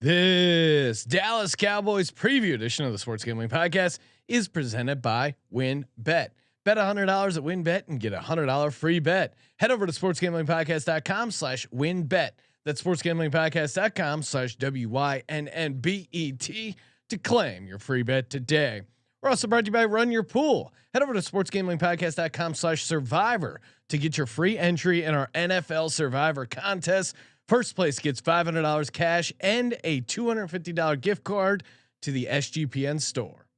This Dallas Cowboys preview edition of the Sports Gambling Podcast is presented by WynnBet. Bet $100 at WynnBet and get $100 free bet. Head over to sportsgamblingpodcast.com/WynnBet. That's sportsgamblingpodcast.com/WYNNBET to claim your free bet today. We're also brought to you by Run Your Pool. Head over to sportsgamblingpodcast.com/survivor to get your free entry in our NFL Survivor contest. First place gets $500 cash and a $250 gift card to the SGPN store.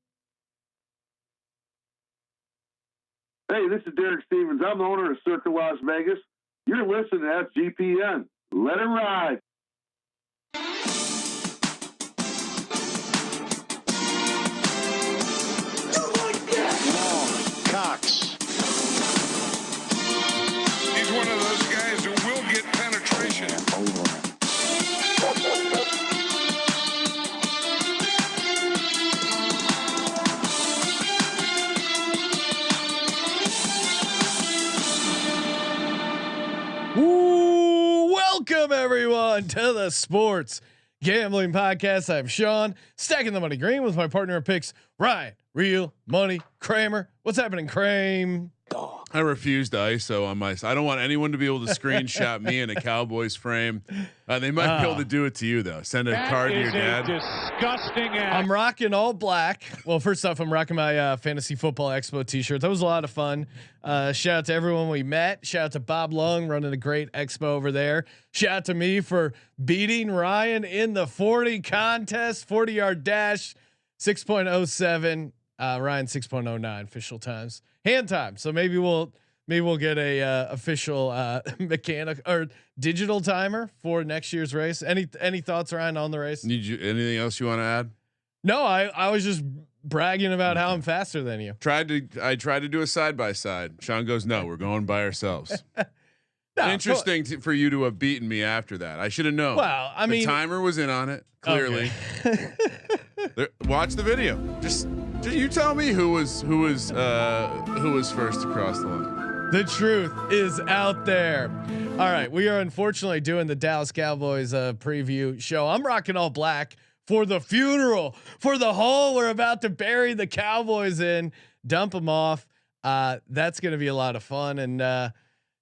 Hey, this is Derek Stevens. I'm the owner of Circa Las Vegas. You're listening to SGPN. Let it ride. Cox. He's one of those guys who will get penetration. Welcome everyone to the Sports Gambling Podcast. I'm Sean, stacking the money green with my partner in picks, Ryan, Real Money Kramer. What's happening, Kramer? I refuse to ISO on my. I don't want anyone to be able to screenshot me in a Cowboys frame. They might be able to do it to you though. Send a card to your dad. Disgusting act. I'm rocking all black. Well, first off, I'm rocking my Fantasy Football Expo t-shirt. That was a lot of fun. Shout out to everyone we met. Shout out to Bob Lung running a great expo over there. Shout out to me for beating Ryan in the 40 contest, 40-yard dash, 6.07. Ryan 6.09 official times. Hand time. So maybe we'll get a official mechanic or digital timer for next year's race. Any thoughts, Ryan, on the race? Anything else you want to add? No, I was just bragging about how I'm faster than you. I tried to do a side by side. Sean goes, no, we're going by ourselves. No, Interesting for you to have beaten me after that. I should have known. Well, I mean, the timer was in on it clearly. Okay. Watch the video. Just you tell me who was first across the line. The truth is out there. All right, we are unfortunately doing the Dallas Cowboys preview show. I'm rocking all black for the funeral, for the hole we're about to bury the Cowboys in, dump them off. That's going to be a lot of fun. And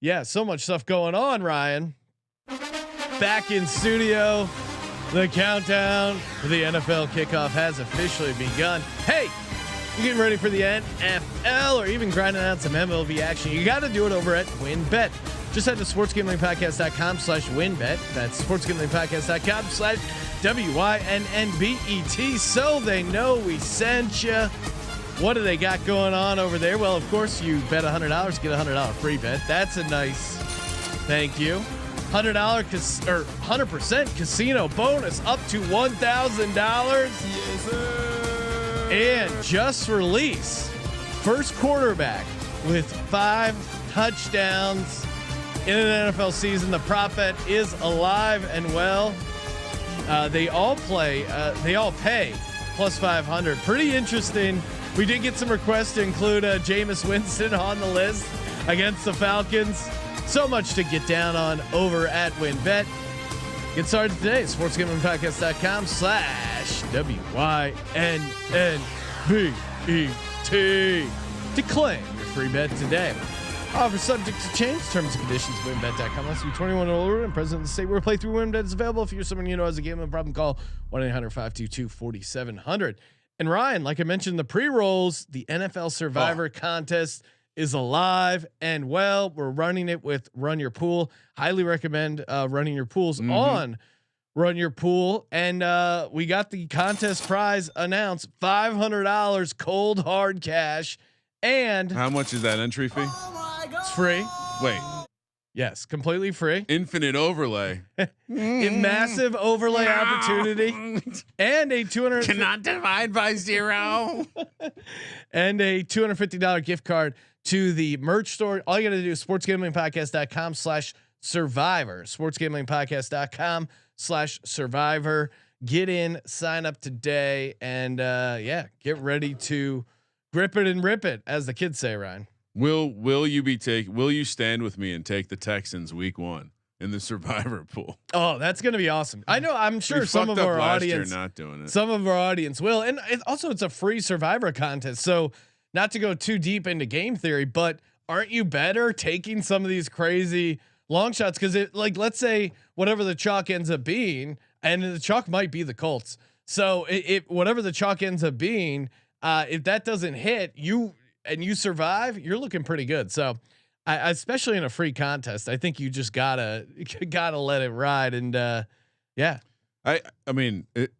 yeah, so much stuff going on, Ryan. Back in studio, the countdown for the NFL kickoff has officially begun. Hey, you getting ready for the NFL or even grinding out some MLB action? You got to do it over at WynnBet. Just head to sportsgamblingpodcast.com/WynnBet. That's sportsgamblingpodcast.com/WYNNBET. So they know we sent you. What do they got going on over there? Well, of course, you bet $100, get $100 free bet. That's a nice thank you. $100 or 100% casino bonus up to $1,000. Yes, sir. And just release first quarterback with 5 touchdowns in an NFL season. The prop bet is alive and well. They all pay plus 500. Pretty interesting. We did get some requests to include Jameis Winston on the list against the Falcons. So much to get down on over at WynnBet. Get started today. sportsgamblingpodcast.com/WYNNBET to claim your free bet today. Offer subject to change. Terms and conditions at WynnBet.com. Must be 21 or older and present in the state where playthrough WynnBet is available. If you're someone you know has a gambling problem, call 1-800-522-4700. And Ryan, like I mentioned, the pre-rolls, the NFL Survivor contest is alive and well. We're running it with Run Your Pool. Highly recommend running your pools on Run Your Pool. And we got the contest prize announced: $500 cold hard cash. And how much is that entry fee? It's free. Wait. Yes, completely free. Infinite overlay. A massive overlay opportunity, and a cannot divide by 0. and a $250 gift card to the merch store. All you got to do is sportsgamblingpodcast.com/survivor. sportsgamblingpodcast.com/survivor. Get in, sign up today, and get ready to grip it and rip it, as the kids say, Ryan. Will you stand with me and take the Texans week 1? in the survivor pool. Oh, that's gonna be awesome. I know. I'm sure some of our audience not doing it. Some of our audience will, and it's a free survivor contest. So not to go too deep into game theory, but aren't you better taking some of these crazy long shots? Because let's say whatever the chalk ends up being, and the chalk might be the Colts. So whatever the chalk ends up being, if that doesn't hit you and you survive, you're looking pretty good. So. Especially in a free contest, I think you just gotta let it ride. And yeah, I mean, it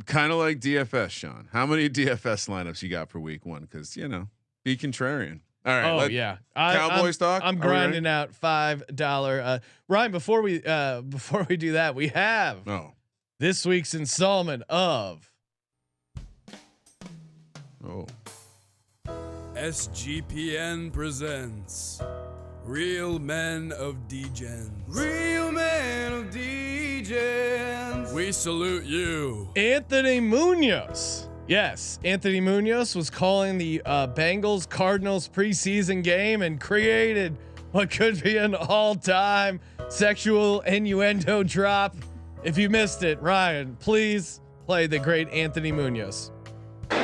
kind of like DFS, Sean. How many DFS lineups you got for week 1? Because be contrarian. All right. Oh yeah, Cowboys talk. I'm grinding out $5. Ryan, before we do that, we have this week's installment of SGPN presents Real Men of Degens. Real Men of Degens. We salute you. Anthony Munoz. Yes, Anthony Munoz was calling the Bengals Cardinals preseason game and created what could be an all-time sexual innuendo drop. If you missed it, Ryan, please play the great Anthony Munoz.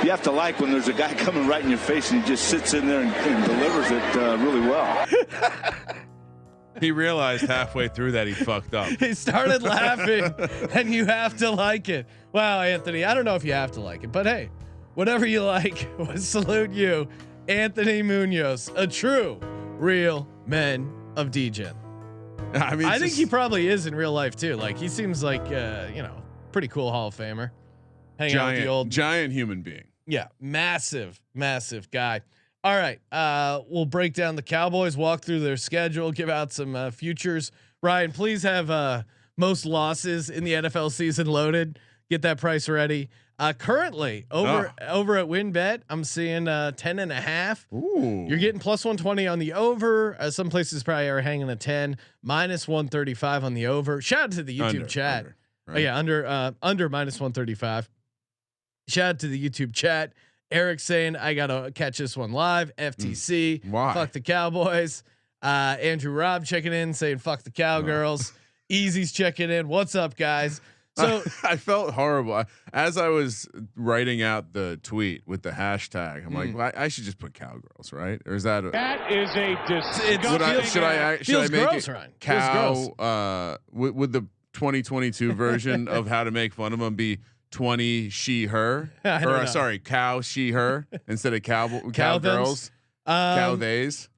You have to like when there's a guy coming right in your face and he just sits in there and delivers it really well. He realized halfway through that he fucked up. He started laughing, and you have to like it. Wow, Anthony, I don't know if you have to like it, but hey, whatever you like, we salute you, Anthony Munoz, a true real men of Degen. I mean, I think he probably is in real life too. Like he seems like pretty cool Hall of Famer. Hanging out with the old giant human being. Yeah, massive guy. All right, we'll break down the Cowboys, walk through their schedule, give out some futures. Ryan, please have most losses in the NFL season loaded. Get that price ready. Currently over at WinBet, I'm seeing 10.5. Ooh. You're getting +120 on the over. Some places probably are hanging a 10, -135 on the over. Shout out to the YouTube chat. Right? Oh yeah, under -135. Shout out to the YouTube chat. Eric saying I gotta catch this one live. FTC. Why? Fuck the Cowboys. Andrew Robb checking in saying fuck the Cowgirls. Easy's checking in. What's up, guys? So I felt horrible as I was writing out the tweet with the hashtag. I'm like, well, I should just put Cowgirls, right? Or is that that is a disgusting? should I make gross, it Ryan. cow? Would the 2022 version of how to make fun of them be 20 she her or sorry cow she her instead of cowgirls cow theys?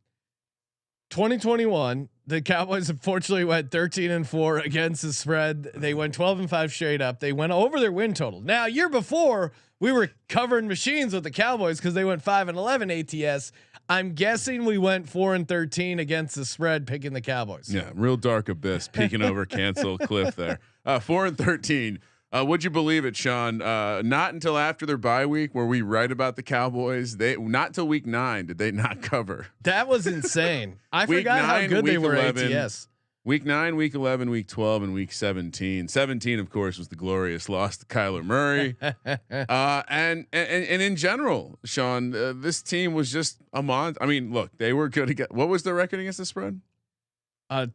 2021, the Cowboys unfortunately went 13-4 against the spread. They went 12-5 straight up. They went over their win total. Now, year before, we were covering machines with the Cowboys because they went 5-11 ATS. I'm guessing we went 4-13 against the spread, picking the Cowboys. Yeah, real dark abyss peeking over cancel cliff there. 4-13. Would you believe it, Sean? Not until after their bye week were we right about the Cowboys. Not till week 9 did they not cover. That was insane. I forgot how good they were 11, ATS. Week 9, week 11, week 12, and week 17. 17, of course, was the glorious loss to Kyler Murray. And in general, Sean, this team was just a monster. I mean, look, they were good against. What was their record against the spread? What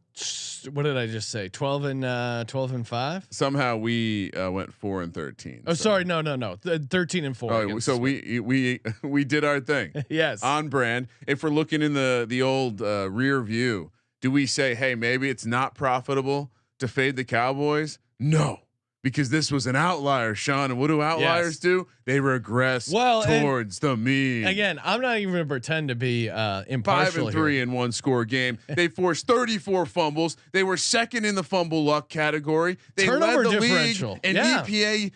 did I just say? 12-5. Somehow we went 4-13. Oh, sorry, no. 13-4. Oh, so we did our thing. Yes, on brand. If we're looking in the old rear view, do we say, hey, maybe it's not profitable to fade the Cowboys? No, because this was an outlier, Sean. And what do outliers do? They regress towards the mean. Again, I'm not even going to pretend to be impartial. 5-3 here. in one score game. They forced 34 fumbles. They were second in the fumble luck category. They Turnover led the differential. league, and EPA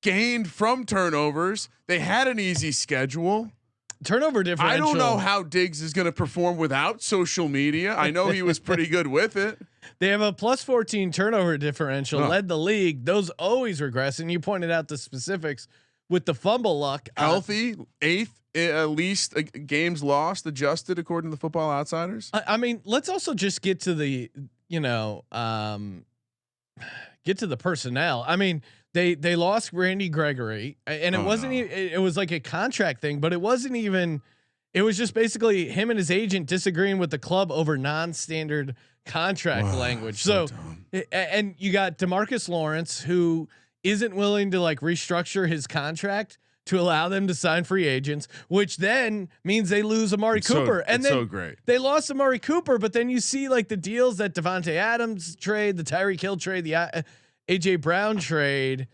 gained from turnovers. They had an easy schedule. Turnover differential. I don't know how Diggs is going to perform without social media. I know he was pretty good with it. They have a +14 turnover differential, led the league. Those always regress. And you pointed out the specifics with the fumble luck. Healthy, 8th, least games lost adjusted according to the Football Outsiders. I mean, let's also just get to the, get to the personnel. I mean, they lost Randy Gregory, and it wasn't. It was like a contract thing, but it wasn't even. It was just basically him and his agent disagreeing with the club over non-standard contract language. So and you got DeMarcus Lawrence, who isn't willing to like restructure his contract to allow them to sign free agents, which then means they lose Amari Cooper. And then they lost Amari Cooper, but then you see like the deals that Devontae Adams trade, the Tyreek Hill trade, the AJ Brown trade.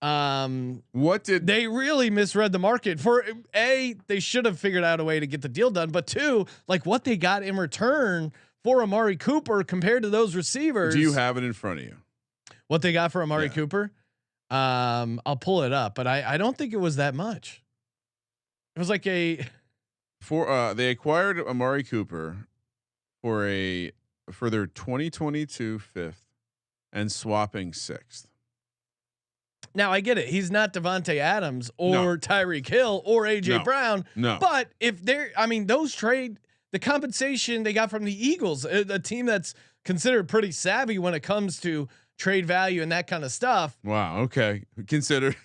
What did they really misread the market? For A, they should have figured out a way to get the deal done, but two, like what they got in return for Amari Cooper compared to those receivers. Do you have it in front of you? What they got for Amari Cooper? I'll pull it up, but I don't think it was that much. It was like they acquired Amari Cooper for their 2022 fifth and swapping sixth. Now I get it. He's not Devontae Adams or Tyreek Hill or AJ Brown. No, but if those trade, the compensation they got from the Eagles, a team that's considered pretty savvy when it comes to trade value and that kind of stuff. Wow. Okay. Considered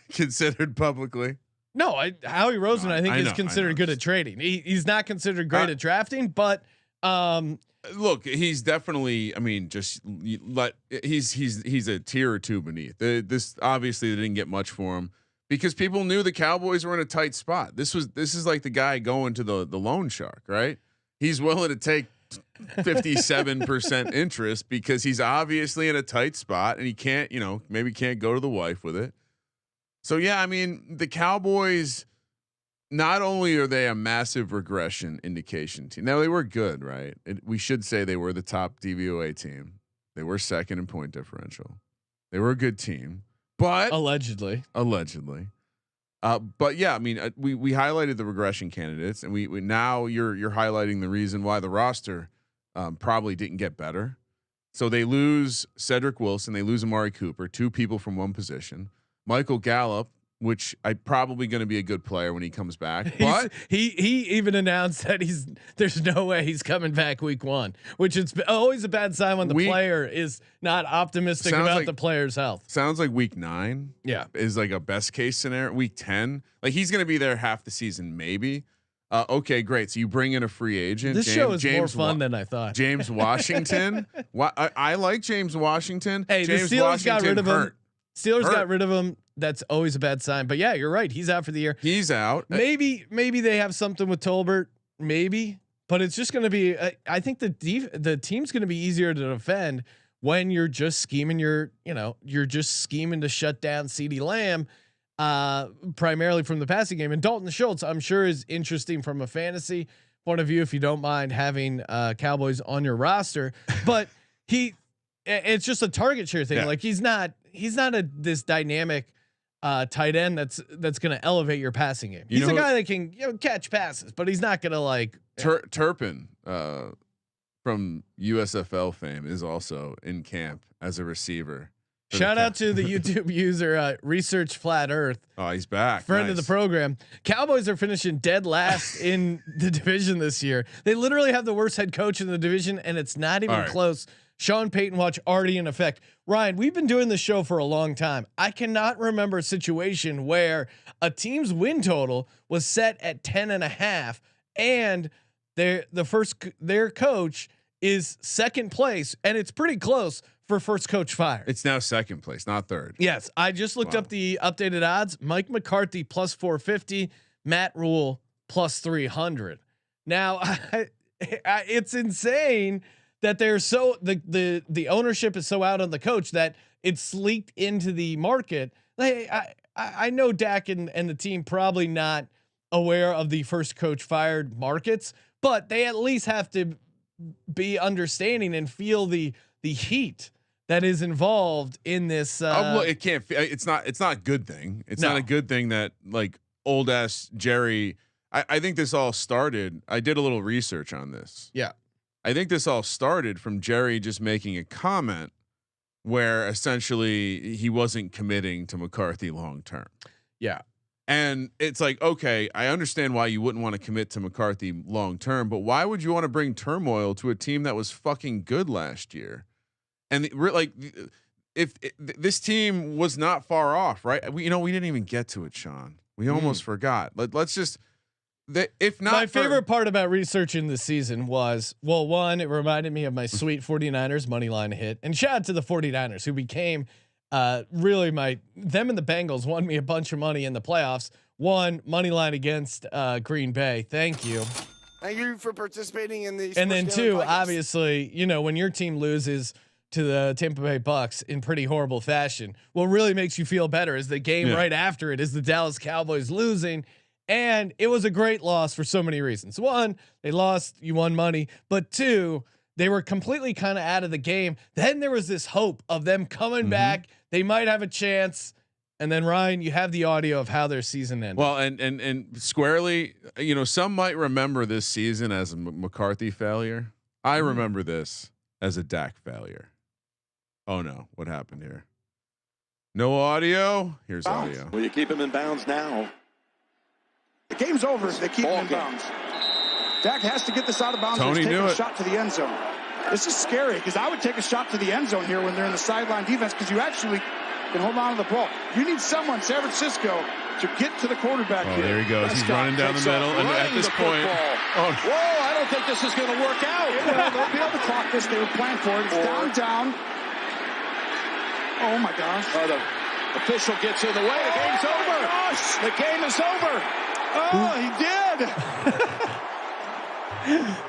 publicly. No, Howie Roseman, I think is considered good at trading. He's not considered great at drafting, but look, he's definitely. I mean, he's a tier or two beneath. This obviously they didn't get much for him because people knew the Cowboys were in a tight spot. This is like the guy going to the loan shark, right? He's willing to take 57% interest because he's obviously in a tight spot and he can't, maybe can't go to the wife with it. So yeah, I mean, the Cowboys, not only are they a massive regression indication team. Now they were good, right? We should say they were the top DVOA team. They were second in point differential. They were a good team, but allegedly. But yeah, I mean, we highlighted the regression candidates, and we now you're highlighting the reason why the roster probably didn't get better. So they lose Cedric Wilson, they lose Amari Cooper, two people from one position. Michael Gallup, which I probably going to be a good player when he comes back. But he even announced that there's no way he's coming back week 1, which is always a bad sign when the player is not optimistic about the player's health. Sounds like week 9. Yeah, is like a best case scenario. Week 10, like he's going to be there half the season, maybe. Okay, great. So you bring in a free agent. This show is more fun than I thought. James Washington. I like James Washington. Hey, James the Steelers Washington got rid of him. Steelers got rid of him. That's always a bad sign. But yeah, you're right. He's out for the year. He's out. Maybe they have something with Tolbert. Maybe, but it's just going to be. I think the team's going to be easier to defend when you're just scheming. You're just scheming to shut down CeeDee Lamb, primarily from the passing game. And Dalton Schultz, I'm sure, is interesting from a fantasy point of view if you don't mind having Cowboys on your roster. But it's just a target share thing. Yeah. Like he's not this dynamic tight end that's going to elevate your passing game. He's a guy that can catch passes, but he's not going to like Turpin from USFL fame is also in camp as a receiver. Shout out to the YouTube user Research Flat Earth. Oh, he's back. Friend of the program. Cowboys are finishing dead last in the division this year. They literally have the worst head coach in the division, and it's not even close. Sean Payton watch already in effect. Ryan, we've been doing this show for a long time. I cannot remember a situation where a team's win total was set at 10.5 and their coach is second place, and it's pretty close for first coach fired. It's now second place, not third. Yes, I just looked up the updated odds. Mike McCarthy plus 450, Matt Rule plus 300. Now, it's insane that they're so the ownership is so out on the coach that it's leaked into the market. I know Dak and the team probably not aware of the first coach fired markets, but they at least have to be understanding and feel the heat that is involved in this. Well, it can't. It's not a good thing. It's not a good thing that like old ass Jerry. I think this all started. I did a little research on this. Yeah. I think this all started from Jerry just making a comment where essentially he wasn't committing to McCarthy long term. Yeah. And it's like, okay, I understand why you wouldn't want to commit to McCarthy long term, but why would you want to bring turmoil to a team that was fucking good last year? And if this team was not far off, right? We didn't even get to it, Sean. We almost forgot. Let's just if not, my favorite part about researching this season was, well, one, it reminded me of my sweet 49ers money line hit, and shout out to the 49ers who became really them and the Bengals won me a bunch of money in the playoffs. One, money line against Green Bay. Thank you. Thank you for participating in the. And then two, obviously, when your team loses to the Tampa Bay Bucks in pretty horrible fashion, what really makes you feel better is the game right after it is the Dallas Cowboys losing. And it was a great loss for so many reasons. One, they lost, you won money, but two, they were completely kind of out of the game. Then there was this hope of them coming back. They might have a chance. And then Ryan, you have the audio of how their season ended. Well, and squarely, some might remember this season as a McCarthy failure. I remember this as a Dak failure. Oh no, what happened here? No audio. Here's audio. Will you keep him in bounds now? The game's over if they keep him in bounds. Dak has to get this out of bounds. Tony knew it. Shot to the end zone. This is scary because I would take a shot to the end zone here when they're in the sideline defense because you actually can hold on to the ball. You need someone, San Francisco, to get to the quarterback here. There he goes. He's running down the middle, and at this point, whoa! I don't think this is going to work out. They'll be able to clock this. They were planning for it. It's down. Oh my gosh! The official gets in the way. The game's over. Gosh. The game is over. Oh, he did.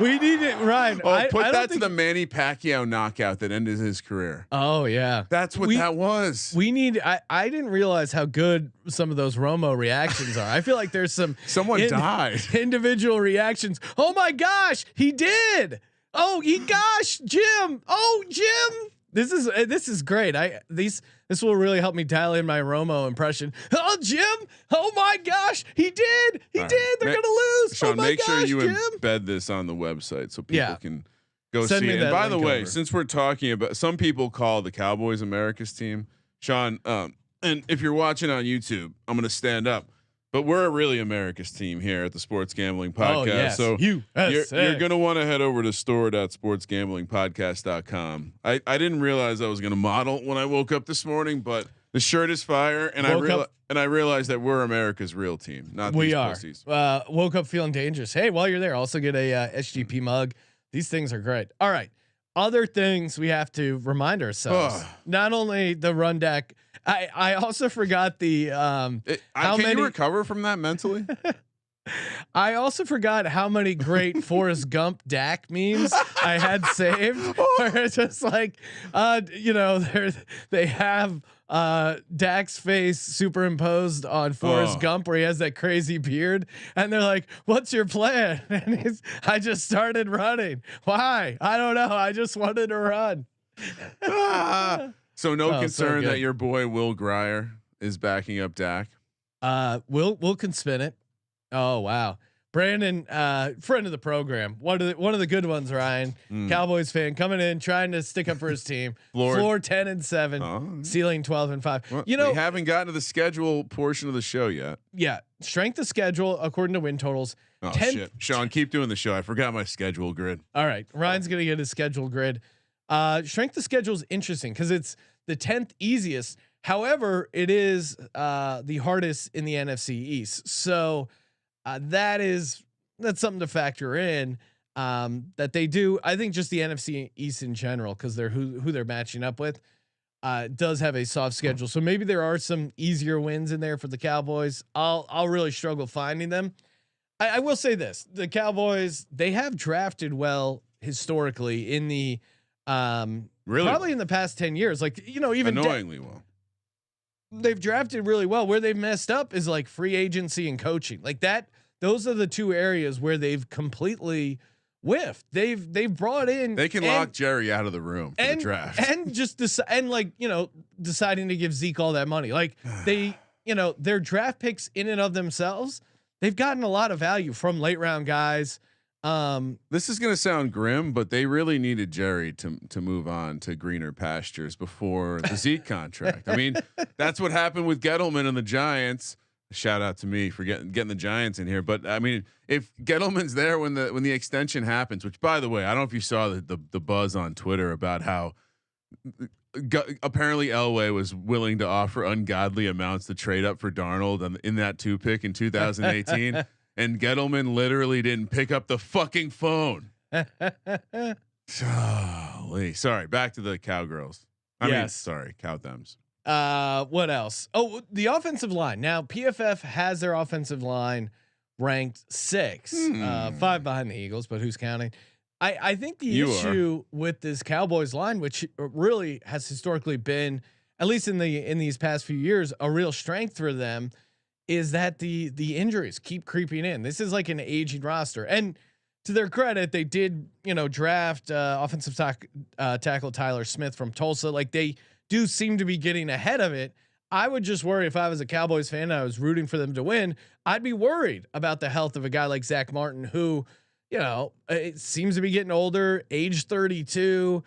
We need it, Ryan. Put that to the Manny Pacquiao knockout that ended his career. Oh yeah, that's what that was. We need. I didn't realize how good some of those Romo reactions are. I feel like there's someone died. Individual reactions. Oh my gosh, he did. Oh, gosh, Jim. Oh, Jim. This is great. This will really help me dial in my Romo impression. Oh, Jim! Oh my gosh, he did! They're gonna lose. Sean, make sure you Jim. embed this on the website so people can go Send see me it. that And by the link way, over. since we're talking about, some people call the Cowboys America's team, Sean. And if you're watching on YouTube, I'm gonna stand up. But we're really America's team here at the Sports Gambling Podcast. Oh, yes. So USA. you're going to want to head over to store.sportsgamblingpodcast.com. I didn't realize I was going to model when I woke up this morning, but the shirt is fire, and I realized that we're America's real team, not these pussies. Woke up feeling dangerous. Hey, while you're there, also get a SGP mug. These things are great. All right. Other things we have to remind ourselves. Not only the run deck. I also forgot the can you recover from that mentally? I also forgot how many great Forrest Gump Dak memes I had saved. Where it's just like, they have Dak's face superimposed on Forrest Gump, where he has that crazy beard, and they're like, "What's your plan?" And I just started running. Why? I don't know. I just wanted to run. So concern that your boy Will Grier is backing up Dak. Will can spin it. Oh wow, Brandon, friend of the program, one of the good ones. Ryan, Cowboys fan, coming in trying to stick up for his team. Floor 10-7, ceiling 12-5. Well, we haven't gotten to the schedule portion of the show yet. Yeah, strength of schedule according to win totals. Oh shit, Sean, keep doing the show. I forgot my schedule grid. All right, Ryan's gonna get his schedule grid. Strength of schedule is interesting because it's the 10th easiest. However, it is the hardest in the NFC East. So that's something to factor in. That they do. I think just the NFC East in general, because they're who they're matching up with, does have a soft schedule. So maybe there are some easier wins in there for the Cowboys. I'll really struggle finding them. I will say this: the Cowboys, they have drafted well historically in the probably in the past 10 years. Like, even annoyingly well. They've drafted really well. Where they've messed up is like free agency and coaching. Like that, those are the two areas where they've completely whiffed. They've brought in. They can lock Jerry out of the room for the draft and just deciding to give Zeke all that money. Like their draft picks in and of themselves, they've gotten a lot of value from late round guys. This is going to sound grim, but they really needed Jerry to move on to greener pastures before the Zeke contract. I mean, that's what happened with Gettleman and the Giants. Shout out to me for getting the Giants in here. But I mean, if Gettleman's there when the extension happens, which by the way, I don't know if you saw the buzz on Twitter about how apparently Elway was willing to offer ungodly amounts to trade up for Darnold in that 2 pick in 2018. and Gettleman literally didn't pick up the fucking phone. Sorry, back to the Cowgirls. I mean, sorry, Cowthems. What else? Oh, the offensive line. Now PFF has their offensive line ranked 6, 5 behind the Eagles, but who's counting? I think the issue with this Cowboys line, which really has historically been, at least in these past few years, a real strength for them, is that the injuries keep creeping in. This is like an aging roster, and to their credit, they did draft offensive tackle Tyler Smith from Tulsa. Like, they do seem to be getting ahead of it. I would just worry if I was a Cowboys fan and I was rooting for them to win. I'd be worried about the health of a guy like Zach Martin, who, it seems to be getting older, age 32,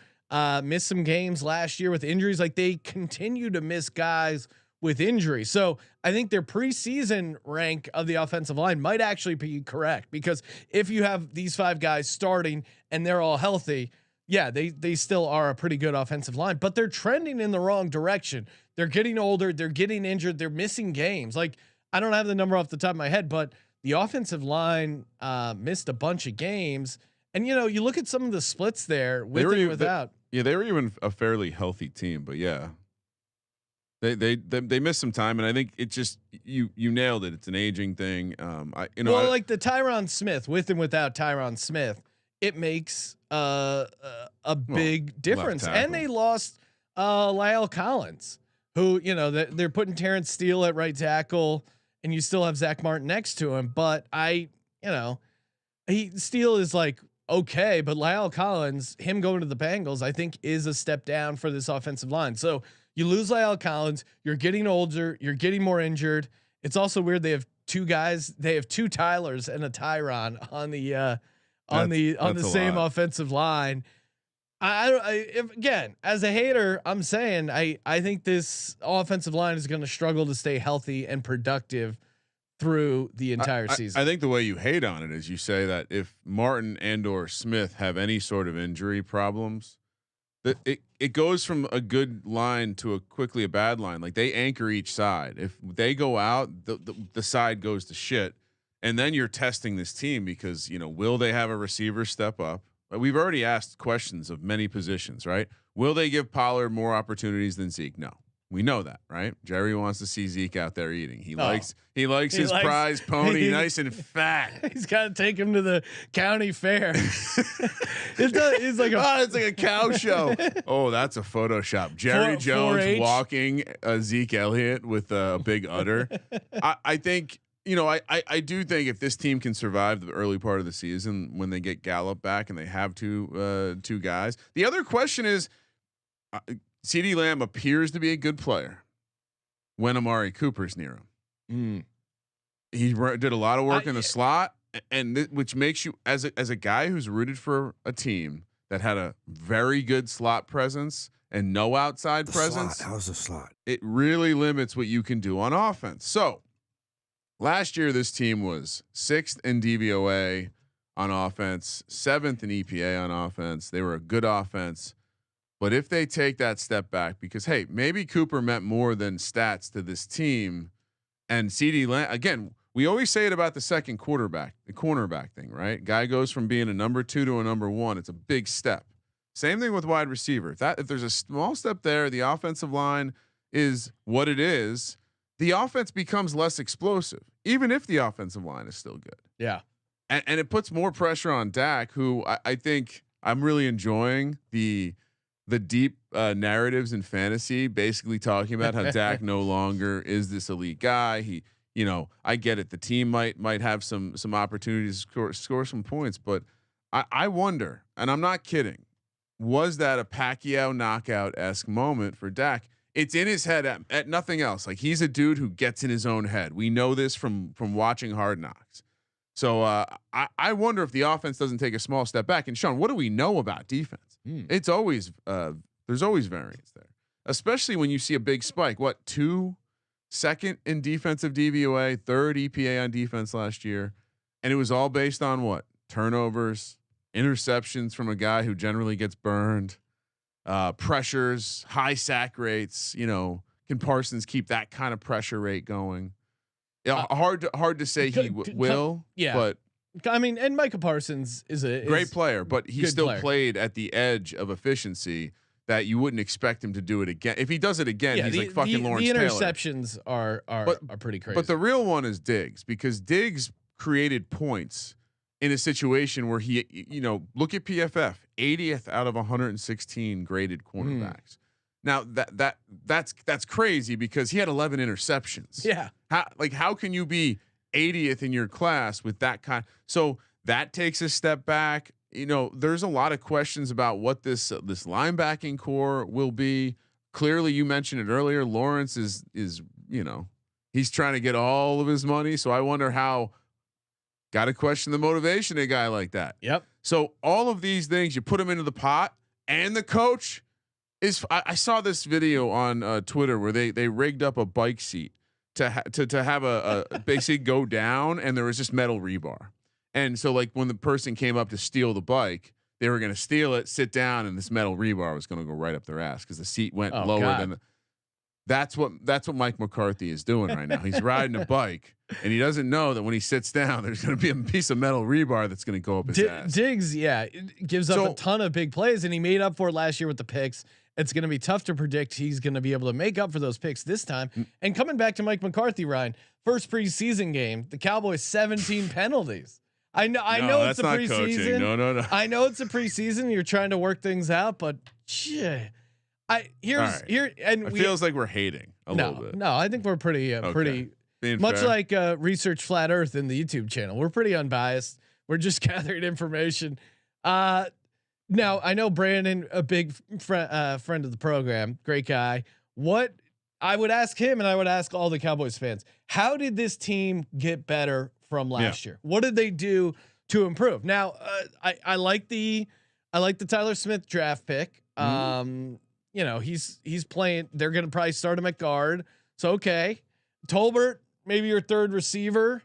missed some games last year with injuries. Like, they continue to miss guys with injury. So I think their preseason rank of the offensive line might actually be correct, because if you have these 5 guys starting and they're all healthy, yeah, they still are a pretty good offensive line, but they're trending in the wrong direction. They're getting older. They're getting injured. They're missing games. Like, I don't have the number off the top of my head, but the offensive line missed a bunch of games. And you look at some of the splits there with and without. They were even a fairly healthy team, but yeah, they missed some time, and I think it just you nailed it. It's an aging thing. Like the Tyron Smith, with and without Tyron Smith, it makes a big difference. And they lost Lyle Collins, who they're putting Terrence Steele at right tackle, and you still have Zach Martin next to him. But Steele is like okay, but Lyle Collins, him going to the Bengals, I think is a step down for this offensive line. So you lose Lyle Collins, you're getting older, you're getting more injured. It's also weird they have 2 guys, they have 2 Tylers and a Tyron on the same offensive line. Again, as a hater, I'm saying I think this offensive line is going to struggle to stay healthy and productive through the entire season. I think the way you hate on it is you say that if Martin and or Smith have any sort of injury problems, that it goes from a good line to quickly a bad line. Like, they anchor each side. If they go out, the side goes to shit. And then you're testing this team because, will they have a receiver step up? We've already asked questions of many positions, right? Will they give Pollard more opportunities than Zeke? No, we know that, right? Jerry wants to see Zeke out there eating. He likes his prize pony nice and fat. He's got to take him to the county fair. It's like a cow show. Oh, that's a Photoshop. Jerry Jones 4-H. Walking Zeke Elliott with a big udder. I think. I do think if this team can survive the early part of the season when they get Gallup back and they have two guys. The other question is, CeeDee Lamb appears to be a good player when Amari Cooper's near him. He did a lot of work in the slot, and which makes you, as a guy who's rooted for a team that had a very good slot presence and no outside presence. How's the slot? It really limits what you can do on offense. So last year, this team was 6th in DVOA on offense, 7th in EPA on offense. They were a good offense, but if they take that step back, because hey, maybe Cooper meant more than stats to this team, and CeeDee Lamb, again, we always say it about the second quarterback, the cornerback thing, right? Guy goes from being a number 2 to a number 1. It's a big step. Same thing with wide receiver. If there's a small step there, the offensive line is what it is. The offense becomes less explosive, even if the offensive line is still good. Yeah. And it puts more pressure on Dak, who I think I'm really enjoying the deep narratives in fantasy, basically talking about how Dak no longer is this elite guy. I get it. The team might have some opportunities to score some points, but I wonder, and I'm not kidding, was that a Pacquiao knockout-esque moment for Dak? It's in his head at nothing else. Like, he's a dude who gets in his own head. We know this from watching Hard Knocks. So I wonder if the offense doesn't take a small step back. And Sean, what do we know about defense? It's always there's always variance there, especially when you see a big spike. What, 2nd in defensive DVOA, 3rd EPA on defense last year, and it was all based on what? Turnovers, interceptions from a guy who generally gets burned. Pressures, high sack rates. Can Parsons keep that kind of pressure rate going? Yeah, hard to say he will. Yeah, but I mean, and Micah Parsons is a great player, but he still player. played at the edge of efficiency that you wouldn't expect him to do it again. If he does it again, he's like fucking Lawrence Taylor. The interceptions are pretty crazy. But the real one is Diggs, because Diggs created points in a situation where he, look at PFF, 80th out of 116 graded cornerbacks. Now that's crazy because he had 11 interceptions. Yeah. How can you be 80th in your class with that kind? So that takes a step back. There's a lot of questions about what this linebacking core will be. Clearly, you mentioned it earlier. Lawrence is he's trying to get all of his money. So I wonder how. Got to question the motivation of a guy like that. Yep. So all of these things, you put them into the pot, and the coach is. I saw this video on Twitter where they rigged up a bike seat to have a basically go down, and there was just metal rebar. And so like when the person came up to steal the bike, they were going to steal it, sit down, and this metal rebar was going to go right up their ass because the seat went lower than. That's what Mike McCarthy is doing right now. He's riding a bike, and he doesn't know that when he sits down, there's going to be a piece of metal rebar that's going to go up his ass. Diggs, gives up a ton of big plays, and he made up for it last year with the picks. It's going to be tough to predict he's going to be able to make up for those picks this time. And coming back to Mike McCarthy, Ryan, first preseason game, the Cowboys 17 penalties. I know it's a preseason. No. I know it's a preseason. You're trying to work things out, but shit. It feels like we're hating a little bit. No, I think we're pretty Being much fair. like Research Flat Earth in the YouTube channel. We're pretty unbiased. We're just gathering information. Now I know Brandon, a big friend of the program, great guy. What I would ask him, and I would ask all the Cowboys fans, how did this team get better from last year? What did they do to improve? Now, I like the Tyler Smith draft pick. He's playing. They're going to probably start him at guard. So, okay. Tolbert, maybe your third receiver,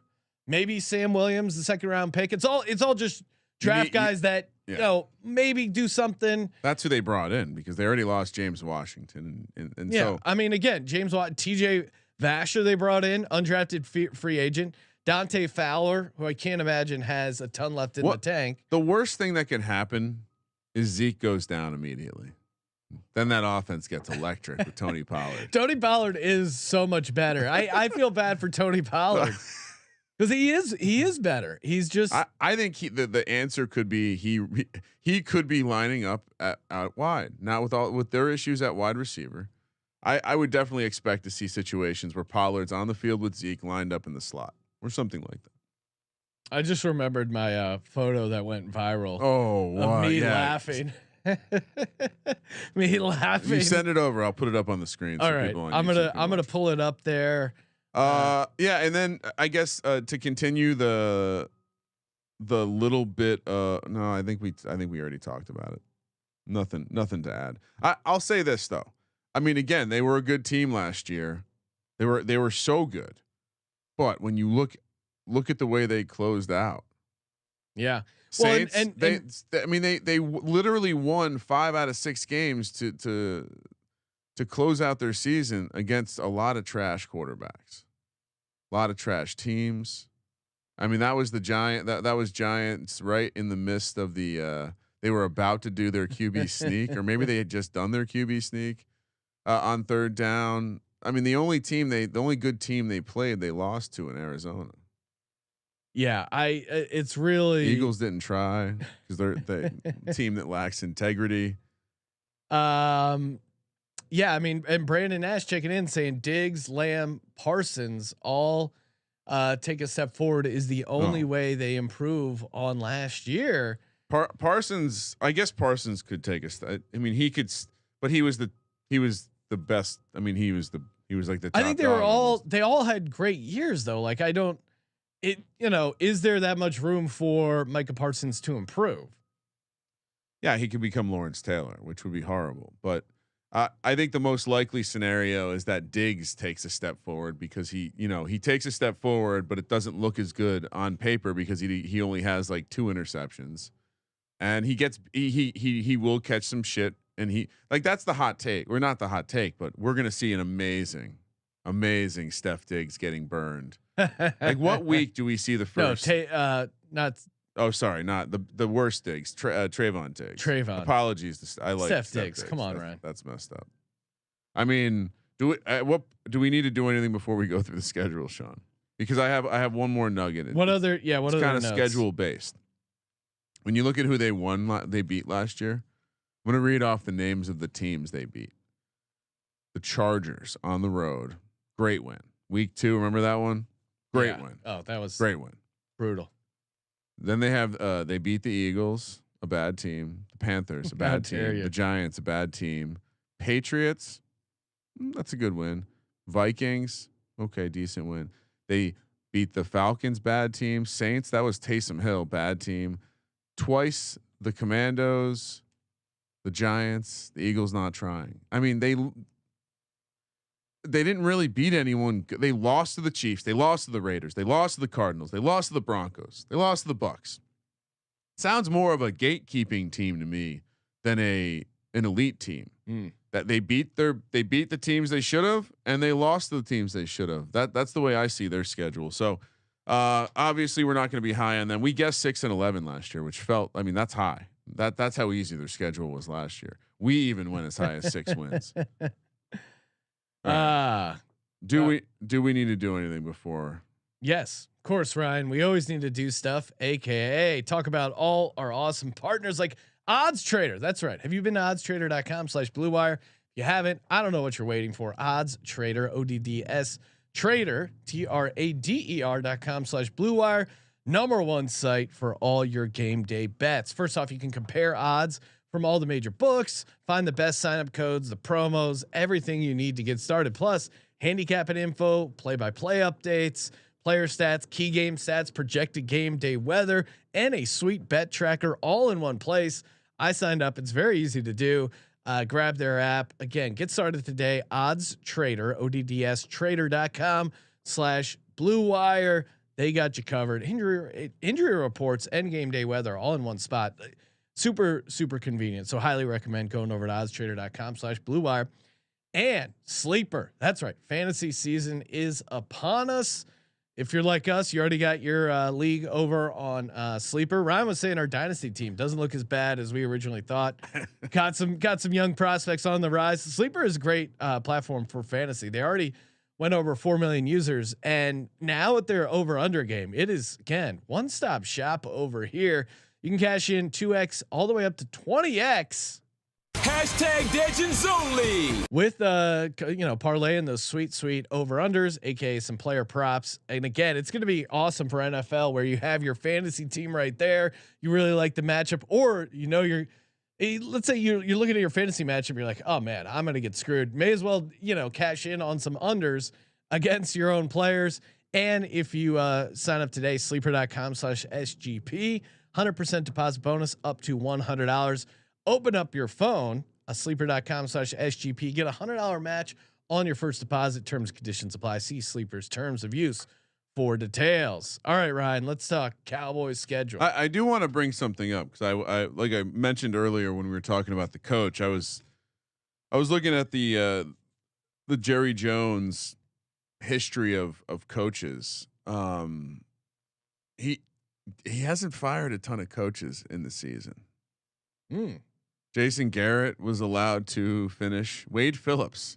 maybe Sam Williams, the second round pick. It's all just draft guys that, maybe do something. That's who they brought in because they already lost James Washington. And so, I mean, again, TJ Vasher, they brought in undrafted free agent. Dante Fowler, who I can't imagine has a ton left in the tank. The worst thing that can happen is Zeke goes down immediately. Then that offense gets electric with Tony Pollard. Tony Pollard is so much better. I feel bad for Tony Pollard because he is better. He's just. I think the answer could be he could be lining up out wide now with their issues at wide receiver. I would definitely expect to see situations where Pollard's on the field with Zeke lined up in the slot or something like that. I just remembered my photo that went viral. Of me laughing. Me laughing. You send it over. I'll put it up on the screen. All right. I'm gonna pull it up there. And then I guess to continue the little bit. No, I think we already talked about it. Nothing to add. I'll say this though. I mean, again, they were a good team last year. They were so good, but when you look at the way they closed out. Yeah. Saints, they literally won 5 out of 6 games to close out their season against a lot of trash quarterbacks, a lot of trash teams. I mean, that was the that was Giants right in the midst of the they were about to do their QB sneak, or maybe they had just done their QB sneak on third down. I mean, the only good team they played, they lost to in Arizona. Yeah, it's really Eagles didn't try because they're the team that lacks integrity. Yeah, I mean, and Brandon Nash checking in saying Diggs, Lamb, Parsons all take a step forward is the only way they improve on last year. Parsons, I guess Parsons could take a step. I mean, he could, but he was the best. I mean, he was like the top. I think they all had great years though. Like is there that much room for Micah Parsons to improve? Yeah, he could become Lawrence Taylor, which would be horrible. But I think the most likely scenario is that Diggs takes a step forward because he takes a step forward, but it doesn't look as good on paper because he only has like 2 interceptions, and he will catch some shit, and that's the hot take. We're not the hot take, but we're gonna see an amazing Amazing. Steph Diggs getting burned. Like what week do we see the first? No, not. Oh, sorry, not the worst Diggs. Trayvon Diggs. Trayvon. Apologies. I like Steph Diggs. Come on, Ryan. That's messed up. I mean, what do we need to do anything before we go through the schedule, Sean? Because I have one more nugget. What other? Yeah, what other? Kind of schedule based. When you look at who they beat last year, I'm going to read off the names of the teams they beat. The Chargers on the road, great win. Week 2, remember that one? Great win. Oh, that was great win. Brutal. Then they beat the Eagles, a bad team. The Panthers, a bad team. The Giants, a bad team. Patriots, that's a good win. Vikings, okay, decent win. They beat the Falcons, bad team. Saints, that was Taysom Hill, bad team. Twice the Commandos, the Giants, the Eagles not trying. I mean, they didn't really beat anyone. They lost to the Chiefs. They lost to the Raiders. They lost to the Cardinals. They lost to the Broncos. They lost to the Bucks. Sounds more of a gatekeeping team to me than an elite team. That they beat the teams they should have, and they lost to the teams they should have. That's the way I see their schedule. So obviously we're not going to be high on them. We guessed 6-11 last year, which felt, I mean, that's high. That's how easy their schedule was last year. We even went as high as 6 wins. Do we need to do anything before? Yes, of course, Ryan. We always need to do stuff, aka talk about all our awesome partners like Odds Trader. That's right. Have you been to oddstrader.com/Blue Wire? If you haven't, I don't know what you're waiting for. Odds Trader, ODDS Trader, TRADER.com/Blue Wire. #1 site for all your game day bets. First off, you can compare odds from all the major books, find the best sign-up codes, the promos, everything you need to get started. Plus, handicapping info, play-by-play updates, player stats, key game stats, projected game day weather, and a sweet bet tracker all in one place. I signed up. It's very easy to do. Grab their app. Again, get started today. Odds Trader, ODDS Trader.com/Blue Wire. They got you covered. Injury reports and game day weather all in one spot. Super convenient. So highly recommend going over to oddstrader.com/Blue Wire. And Sleeper. That's right. Fantasy season is upon us. If you're like us, you already got your league over on Sleeper. Ryan was saying our dynasty team doesn't look as bad as we originally thought. got some young prospects on the rise. Sleeper is a great platform for fantasy. They already went over 4 million users, and now with their over under game, it is again one stop shop over here. You can cash in 2x all the way up to 20x. Degens only With parlaying those sweet over unders, aka some player props. And again, it's going to be awesome for NFL where you have your fantasy team right there. You really like the matchup, or let's say you're looking at your fantasy matchup, you're like, oh man, I'm going to get screwed. May as well cash in on some unders against your own players. And if you sign up today, sleeper.com/SGP, 100% deposit bonus up to $100. Open up your phone, sleeper.com/SGP, get $100 match on your first deposit. Terms and conditions apply. See Sleeper's terms of use for details. All right, Ryan, let's talk Cowboys schedule. I do want to bring something up because I like I mentioned earlier when we were talking about the coach, I was looking at the Jerry Jones history of coaches. He hasn't fired a ton of coaches in the season. Jason Garrett was allowed to finish. Wade Phillips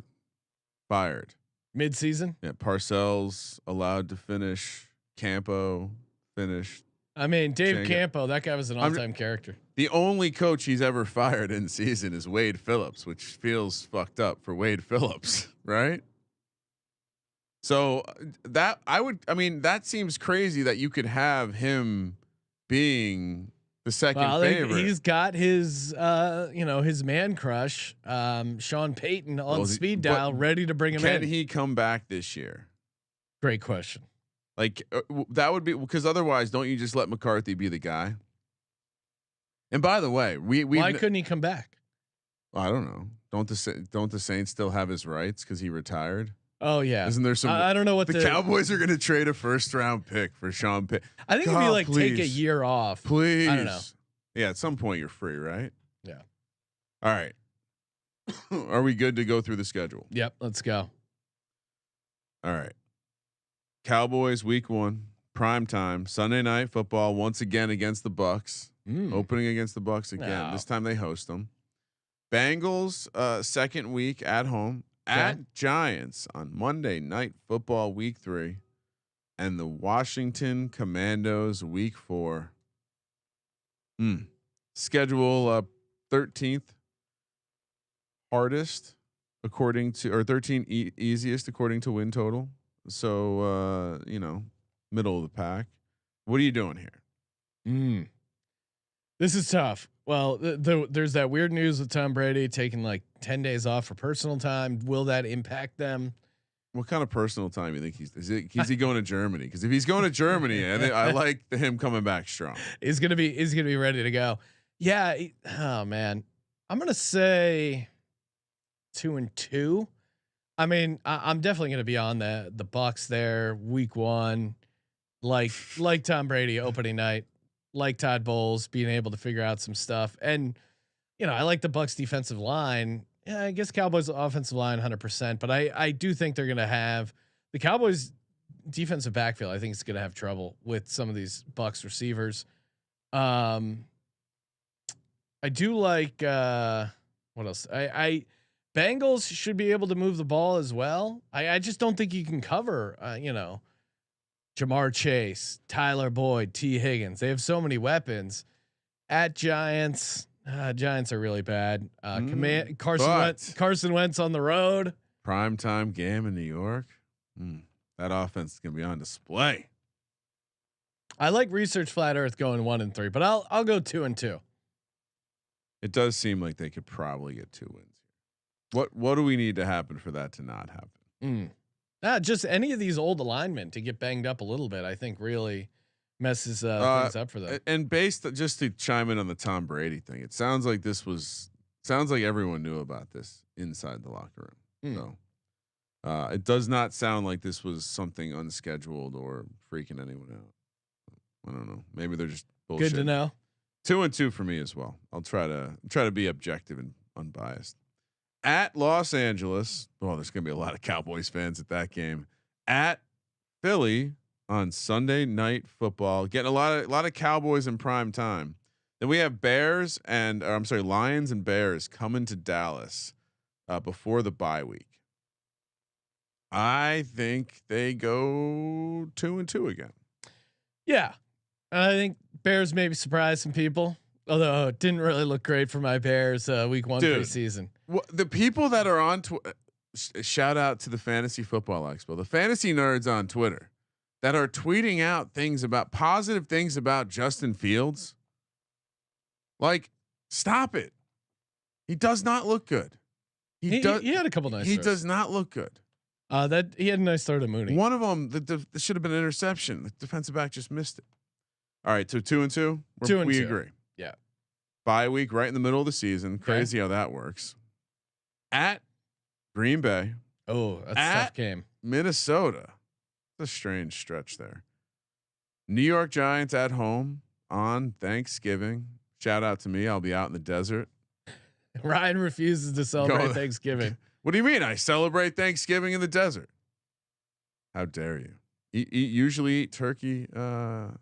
fired mid-season. Yeah, Parcells allowed to finish. Campo finished. I mean, Dave Campo, that guy was an all-time character. The only coach he's ever fired in season is Wade Phillips, which feels fucked up for Wade Phillips, right? So that that seems crazy that you could have him being the second favorite. He's got his, his man crush, Sean Payton on speed dial, ready to bring him in. Can he come back this year? Great question. Like that would be because otherwise, don't you just let McCarthy be the guy? And by the way, why couldn't he come back? I don't know. Don't the Saints still have his rights because he retired? Oh yeah. Isn't there some? I don't know what the Cowboys are going to trade a first-round pick for Sean Payton. I think if you take a year off, please. I don't know. Yeah, at some point you're free, right? Yeah. All right. Are we good to go through the schedule? Yep. Let's go. All right. Cowboys week 1, prime time, Sunday night football once again against the Bucks. Opening against the Bucks again. This time they host them. Bengals second week at home at Giants on Monday night football week 3, and the Washington Commandos week 4. Schedule 13th hardest according to, or 13 easiest according to win total. So middle of the pack. What are you doing here? This is tough. Well, there's that weird news with Tom Brady taking like 10 days off for personal time. Will that impact them? What kind of personal time you think is he going to Germany? Because if he's going to Germany, I like him coming back strong. He's gonna be ready to go. Yeah. Oh man, I'm gonna say 2-2. I mean, I'm definitely gonna be on the Bucks there week 1, like Tom Brady opening night, like Todd Bowles being able to figure out some stuff, and I like the Bucks defensive line. Yeah, I guess Cowboys offensive line 100%, but I do think they're gonna have the Cowboys defensive backfield. I think it's gonna have trouble with some of these Bucks receivers. I do like what else? I Bengals should be able to move the ball as well. I just don't think you can cover Jamar Chase, Tyler Boyd, T Higgins. They have so many weapons. At Giants, Giants are really bad. Carson Wentz on the road. Primetime game in New York. That offense is gonna be on display. I like Research Flat Earth going 1-3, but I'll go 2-2. It does seem like they could probably get 2 wins. What do we need to happen for that to not happen? Just any of these old alignment to get banged up a little bit, I think really messes things up for them. And just to chime in on the Tom Brady thing, it sounds like everyone knew about this inside the locker room. So it does not sound like this was something unscheduled or freaking anyone out. I don't know. Maybe they're just bullshit. Good to know. 2-2 for me as well. I'll try to be objective and unbiased. At Los Angeles, there's gonna be a lot of Cowboys fans at that game. At Philly on Sunday night football, getting a lot of Cowboys in prime time. Then we have Lions and Bears coming to Dallas before the bye week. I think they go 2-2 again. Yeah, I think Bears maybe surprise some people. Although it didn't really look great for my Bears week 1 preseason. The people that are on shout out to the Fantasy Football Expo, the fantasy nerds on Twitter that are tweeting out positive things about Justin Fields. Like, stop it. He does not look good. He had a couple nice. He does not look good. That he had a nice throw to Mooney. One of them, that should have been an interception. The defensive back just missed it. All right, so 2-2. We agree. Yeah. Bye week right in the middle of the season. Crazy how that works. At Green Bay. Oh, that's a tough game. Minnesota. It's a strange stretch there. New York Giants at home on Thanksgiving. Shout out to me. I'll be out in the desert. Ryan refuses to celebrate Thanksgiving. What do you mean? I celebrate Thanksgiving in the desert. How dare you? Usually eat turkey out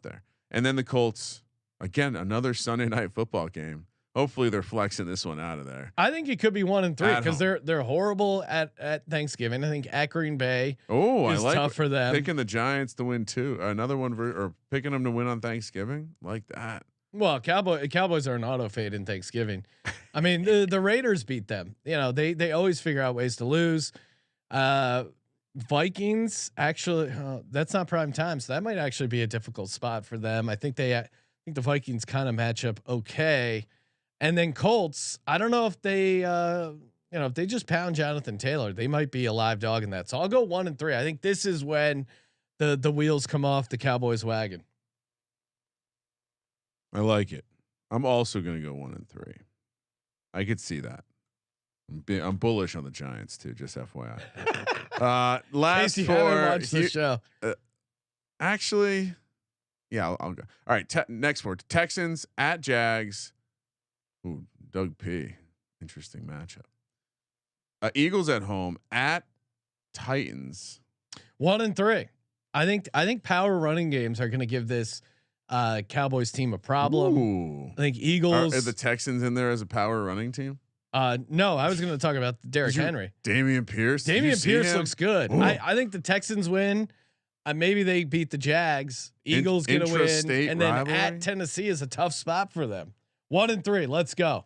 there. And then the Colts, again, another Sunday night football game. Hopefully they're flexing this one out of there. I think it could be 1-3 because they're horrible at Thanksgiving. I think at Green Bay. I like tough for them. Picking the Giants to win too. Another one or picking them to win on Thanksgiving like that. Well, Cowboys are an auto fade in Thanksgiving. I mean, the Raiders beat them. They always figure out ways to lose. Vikings actually, that's not prime time, so that might actually be a difficult spot for them. I think the Vikings kind of match up okay. And then Colts, I don't know if they, if they just pound Jonathan Taylor, they might be a live dog in that. So I'll go 1-3. I think this is when the wheels come off the Cowboys wagon. I like it. I'm also going to go 1-3. I could see that. I'm bullish on the Giants too, just FYI. Last four. Watch the show. Actually, yeah, I'll go. All right, next four: Texans at Jags. Ooh, Doug P. Interesting matchup. Eagles at home at Titans. 1-3. I think power running games are going to give this Cowboys team a problem. Ooh. I think Eagles. Are the Texans in there as a power running team? No, I was going to talk about Derrick Henry. Damian Pierce. Damian Pierce looks good. I think the Texans win. Maybe they beat the Jags. Eagles going to win, and then rivalry? At Tennessee is a tough spot for them. 1-3. Let's go.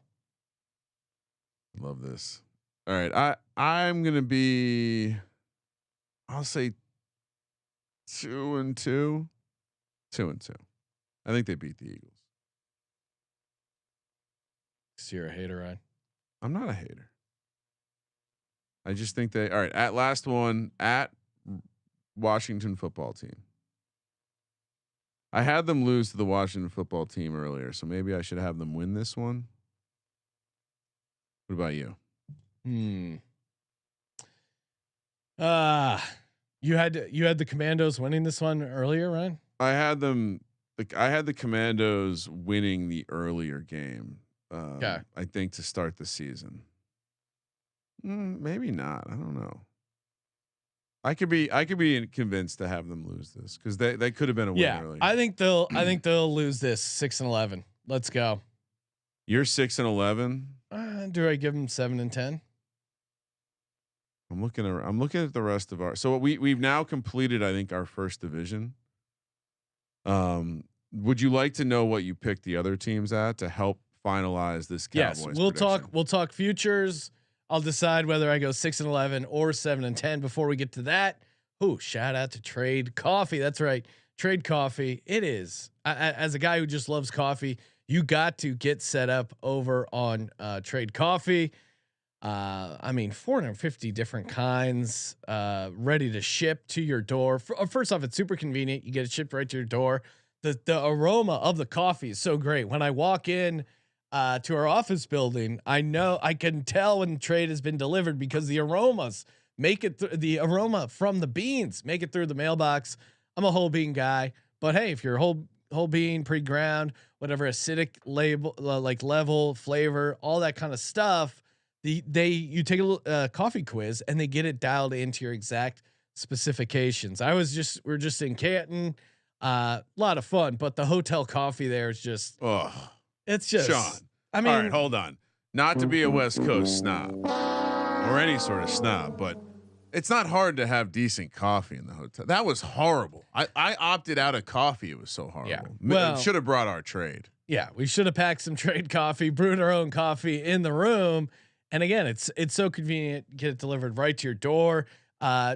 Love this. All right, I'm going to be. I'll say 2-2. 2-2. I think they beat the Eagles. So you're a hater, Ryan. I'm not a hater. I just think they. All right, at last one at Washington football team. I had them lose to the Washington football team earlier, so maybe I should have them win this one. What about you? You had the Commandos winning this one earlier, Ryan? I had them. I had the Commandos winning the earlier game. I think to start the season. Maybe not. I don't know. I could be convinced to have them lose this because they could have been a win early. I think they'll looose this 6-11. Let's go. You're 6-11. Do I give them 7-10? I'm looking at the rest of our. So we've now completed, I think, our first division. Would you like to know what you picked the other teams at to help finalize this Cowboys? Yes, we'll talk futures. I'll decide whether I go 6-11 or 7-10. Before we get to that, shout out to Trade Coffee. That's right, Trade Coffee. It is as a guy who just loves coffee, you got to get set up over on Trade Coffee. 450 different kinds ready to ship to your door. First off, it's super convenient. You get it shipped right to your door. The aroma of the coffee is so great. When I walk in to our office building, I can tell when the trade has been delivered because the aromas make it the aroma from the beans make it through the mailbox. I'm a whole bean guy, but hey, if you're whole bean, pre-ground, whatever acidic level, flavor, all that kind of stuff, you take a coffee quiz and they get it dialed into your exact specifications. We're just in Canton, a lot of fun, but the hotel coffee there is just, it's just, Sean. All right, hold on. Not to be a West Coast snob or any sort of snob, but it's not hard to have decent coffee in the hotel. That was horrible. I opted out of coffee. It was so horrible. Yeah. Well, should have brought our trade. Yeah, we should have packed some Trade Coffee, brewed our own coffee in the room. And again, it's so convenient. Get it delivered right to your door.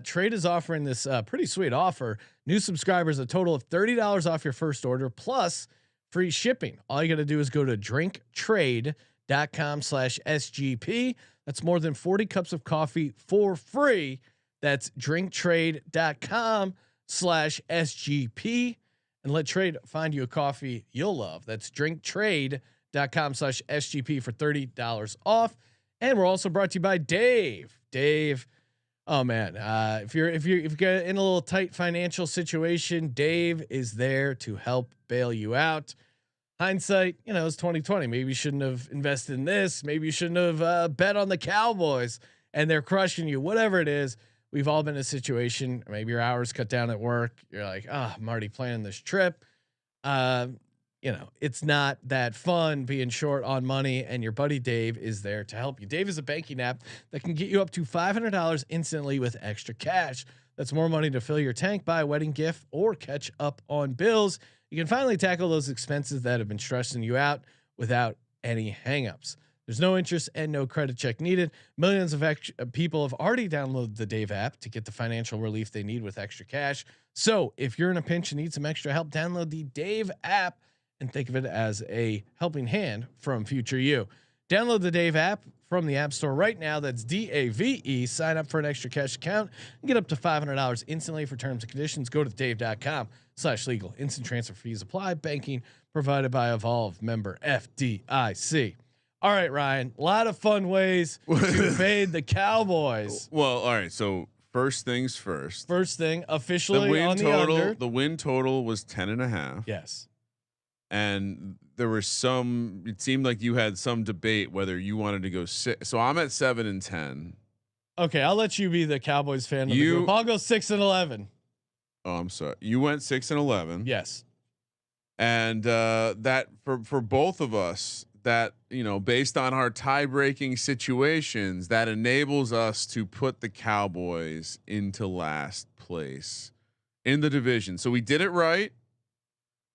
Trade is offering this pretty sweet offer. New subscribers a total of $30 off your first order plus free shipping. All you got to do is go to drinktrade.com/SGP. That's more than 40 cups of coffee for free. That's drinktrade.com/SGP. And let Trade find you a coffee you'll love. That's drinktrade.com/SGP for $30 off. And we're also brought to you by Dave. Oh man, if you're in a little tight financial situation, Dave is there to help bail you out. Hindsight, it's 2020. Maybe you shouldn't have invested in this. Maybe you shouldn't have bet on the Cowboys, and they're crushing you. Whatever it is, we've all been in a situation. Maybe your hours cut down at work. You're like, I'm already planning this trip. It's not that fun being short on money, and your buddy Dave is there to help you. Dave is a banking app that can get you up to $500 instantly with extra cash. That's more money to fill your tank, buy a wedding gift, or catch up on bills. You can finally tackle those expenses that have been stressing you out without any hangups. There's no interest and no credit check needed. Millions of people have already downloaded the Dave app to get the financial relief they need with extra cash. So if you're in a pinch and need some extra help, download the Dave app and think of it as a helping hand from future you. Download the Dave app from the App Store right now. That's DAVE. Sign up for an extra cash account and get up to $500 instantly. For terms and conditions, go to dave.com/legal. Instant transfer fees apply. Banking provided by Evolve, member FDIC. All right, Ryan, a lot of fun ways to fade the Cowboys. Well, all right. So first things first. First thing, officially the win total was 10.5. Yes. And there was it seemed like you had some debate whether you wanted to go 6. So I'm at 7 and 10. Okay, I'll let you be the Cowboys fan of the group. I'll go 6-11. Oh, I'm sorry. You went 6-11. Yes. And that for both of us, that, you know, based on our tie-breaking situations, that enables us to put the Cowboys into last place in the division. So we did it right,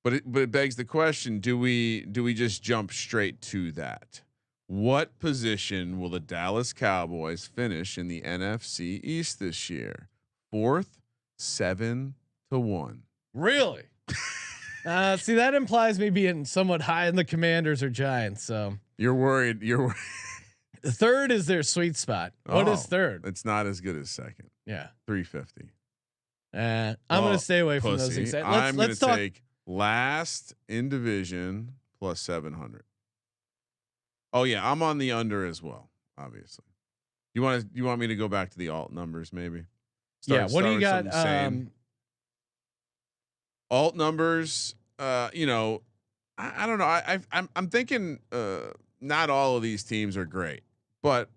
but it begs the question: do we just jump straight to that? What position will the Dallas Cowboys finish in the NFC East this year? 4th, 7-1. Really? See, that implies me being somewhat high in the Commanders or Giants. So you're worried. The third is their sweet spot. What is third? It's not as good as second. Yeah, 350. I'm gonna stay away from those things. I'm gonna take last in division plus 700. Oh yeah, I'm on the under as well. Obviously, you want me to go back to the alt numbers maybe? What do you got? Alt numbers. You know, I don't know. I'm thinking not all of these teams are great, but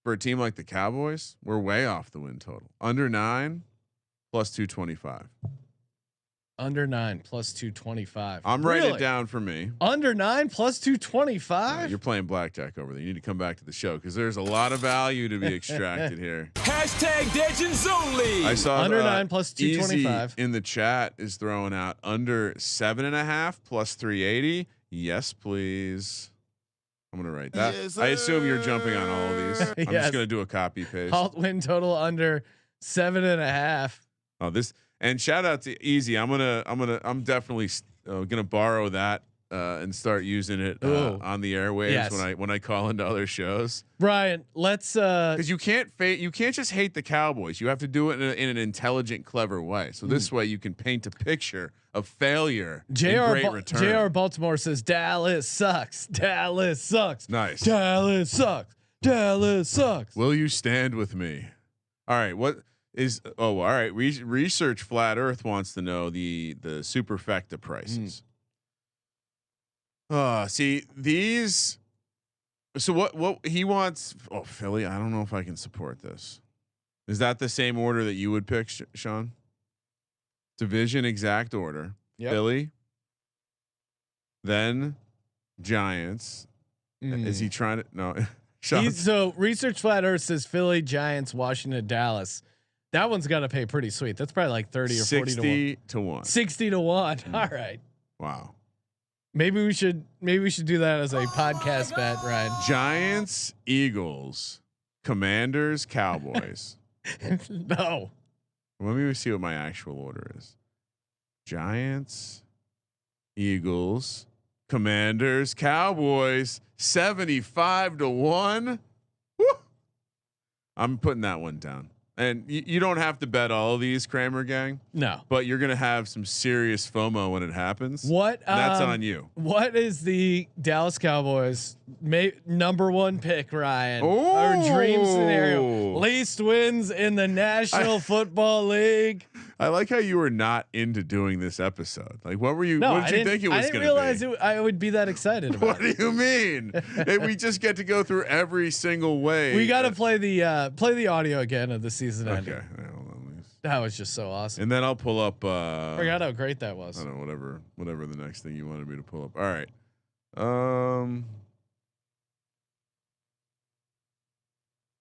for a team like the Cowboys, we're way off the win total. Under 9 plus 225. Under 9 plus 225. I'm writing it down for me. Under 9 plus 225. You're playing blackjack over there. You need to come back to the show because there's a lot of value to be extracted here. Hashtag Degens only. I saw under 9 plus 225 in the chat is throwing out under 7.5 plus 380. Yes, please. I'm gonna write that. Yes, I assume you're jumping on all of these. I'm just gonna do a copy paste. Alt win total under 7.5. Oh, this. And shout out to Easy. I'm definitely gonna borrow that and start using it on the airwaves when I call into other shows. Brian, let's because you can't just hate the Cowboys. You have to do it in an intelligent, clever way. So this way you can paint a picture of failure. JR Baltimore says Dallas sucks. Dallas sucks. Nice. Dallas sucks. Dallas sucks. Will you stand with me? All right. What? All right. Research Flat Earth wants to know the superfecta prices. See these. So what he wants? Oh, Philly. I don't know if I can support this. Is that the same order that you would pick, Sean? Division exact order. Yep. Philly. Then Giants. Is he trying to? No. So Research Flat Earth says Philly, Giants, Washington, Dallas. That one's got to pay pretty sweet. That's probably like 30 or 40 to 1. 60 to 1. All right. Wow. Maybe we should do that as a podcast bet, Ryan. Giants, Eagles, Commanders, Cowboys. No. Let me see what my actual order is. Giants, Eagles, Commanders, Cowboys, 75 to 1. Woo! I'm putting that one down. And you don't have to bet all of these, Kramer gang. No, but you're gonna have some serious FOMO when it happens. That's on you. What is the Dallas Cowboys number 1 pick, Ryan? Our dream scenario: least wins in the National Football League. I like how you were not into doing this episode. Like, what were you? No, what did you think it was going to be? I didn't realize I would be that excited about. What do you mean? We just get to go through every single way. We got to play the audio again of the season ending. Okay. That was just so awesome. And then I'll pull up. Forgot how great that was. I don't know, whatever the next thing you wanted me to pull up. All right.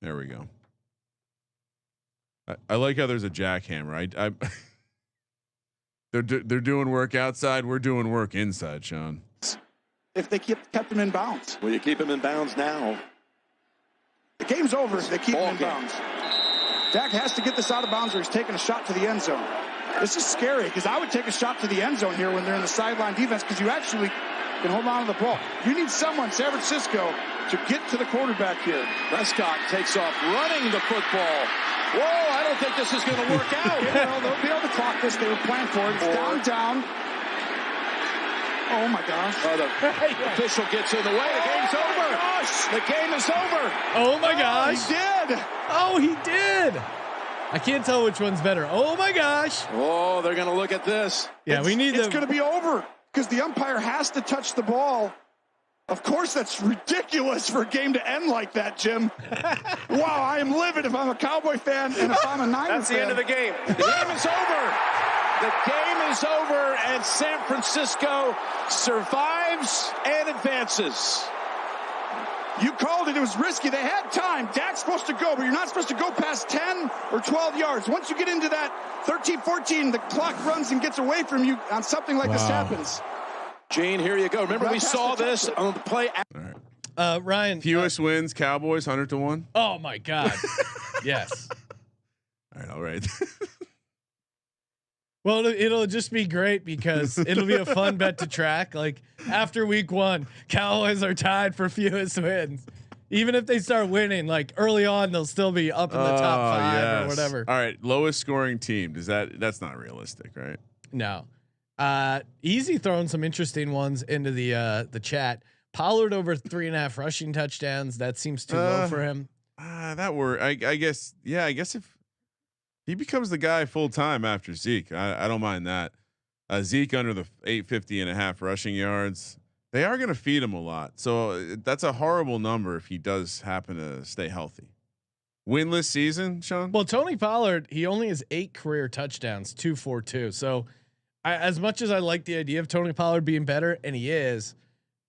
There we go. I like how there's a jackhammer. They're doing work outside. We're doing work inside, Sean. If they kept him in bounds. Will you keep him in bounds now? The game's over if they keep him in bounds. Dak has to get this out of bounds or he's taking a shot to the end zone. This is scary because I would take a shot to the end zone here when they're in the sideline defense because you actually can hold on to the ball. You need someone, San Francisco, to get to the quarterback here. Prescott takes off running the football. Whoa, I don't think this is going to work out. They'll be able to clock this. They were planning for it. It's down. Oh, my gosh. The official gets in the way. The game's over. Gosh. The game is over. Oh, my gosh. He did. Oh, he did. I can't tell which one's better. Oh, my gosh. Oh, they're going to look at this. Yeah, it's going to be over because the umpire has to touch the ball Of course, that's ridiculous for a game to end like that, Jim. Wow, I am livid if I'm a Cowboy fan and if I'm a Niners fan. That's the end of the game. The game is over. The game is over, and San Francisco survives and advances. You called it. It was risky. They had time. Dak's supposed to go, but you're not supposed to go past 10 or 12 yards. Once you get into that 13, 14, the clock runs and gets away from you on something like this happens. Gene, here you go. Remember, we saw this on the play. All right. Ryan. Fewest wins, Cowboys 100-1. Oh my God. Yes. All right. Well, it'll just be great because it'll be a fun bet to track. Like after week 1, Cowboys are tied for fewest wins. Even if they start winning, like early on, they'll still be up in the top 5 or whatever. All right, lowest scoring team. That's not realistic, right? No. Easy throwing some interesting ones into the chat. Pollard over 3.5 rushing touchdowns. That seems too low for him. I guess. Yeah, I guess if he becomes the guy full time after Zeke, I don't mind that. Zeke under the 850.5 rushing yards. They are going to feed him a lot, so that's a horrible number if he does happen to stay healthy. Winless season, Sean. Well, Tony Pollard, he only has 8 career touchdowns, 242. So, as much as I like the idea of Tony Pollard being better, and he is,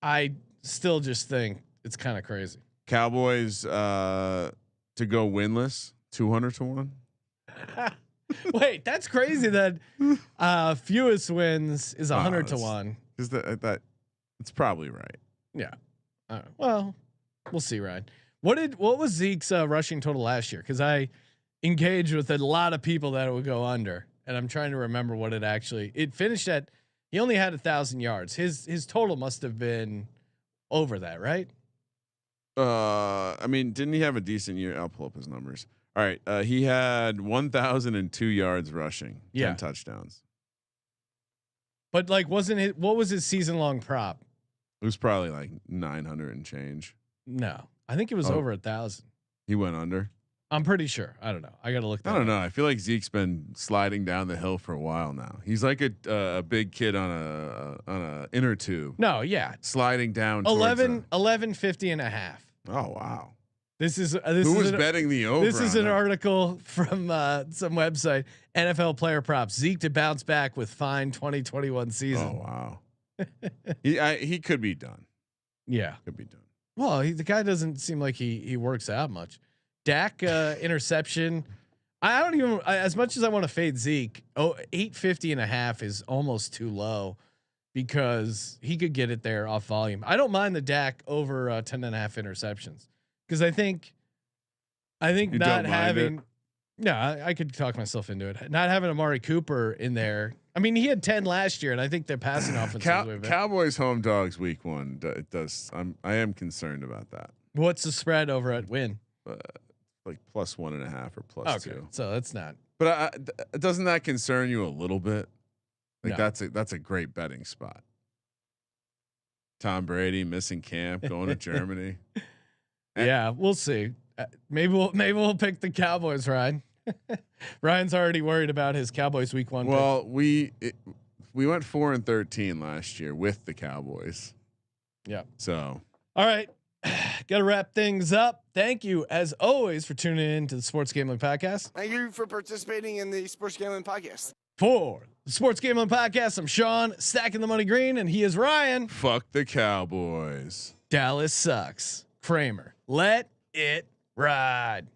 I still just think it's kind of crazy. Cowboys to go winless, 200-1. Wait, that's crazy. That fewest wins is 100-1. Is that? It's probably right. Yeah. Well, we'll see, Ryan. What was Zeke's rushing total last year? Because I engaged with a lot of people that it would go under, and I'm trying to remember what it finished at. He only had 1,000 yards. His total must have been over that, right? I mean, didn't he have a decent year? I'll pull up his numbers. All right, he had 1,002 yards rushing, 10 touchdowns. But like, what was his season long prop? It was probably like 900 and change. No, I think it was over 1,000. He went under. I'm pretty sure. I don't know. I got to look that I don't up. know. I feel like Zeke's been sliding down the hill for a while now. He's like a big kid on a inner tube. No, yeah. Sliding down 1150.5. Oh, wow. This is who was betting the over? This is an article from some website. NFL player props. Zeke to bounce back with fine 2021 season. Oh, wow. He could be done. Yeah. Could be done. Well, the guy doesn't seem like he works out much. Dak interception. I don't even, as much as I want to fade Zeke, 850.5 is almost too low because he could get it there off volume. I don't mind the Dak over 10.5 interceptions because I think not having, I could talk myself into it. Not having Amari Cooper in there. I mean, he had 10 last year, and I think their passing offense. Cowboys home dogs week 1. It does. I am concerned about that. What's the spread over at Win? Like +1.5 or +2. So that's not. But doesn't that concern you a little bit? Like No. that's a great betting spot. Tom Brady missing camp, going to Germany. Yeah, we'll see. Maybe we'll pick the Cowboys, Ryan. Ryan's already worried about his Cowboys week 1. Well, pick. we went 4-13 last year with the Cowboys. Yeah. So all right. Got to wrap things up. Thank you, as always, for tuning in to the Sports Gambling Podcast. Thank you for participating in the Sports Gambling Podcast. For the Sports Gambling Podcast, I'm Sean, stacking the money green, and he is Ryan. Fuck the Cowboys. Dallas sucks. Kramer, let it ride.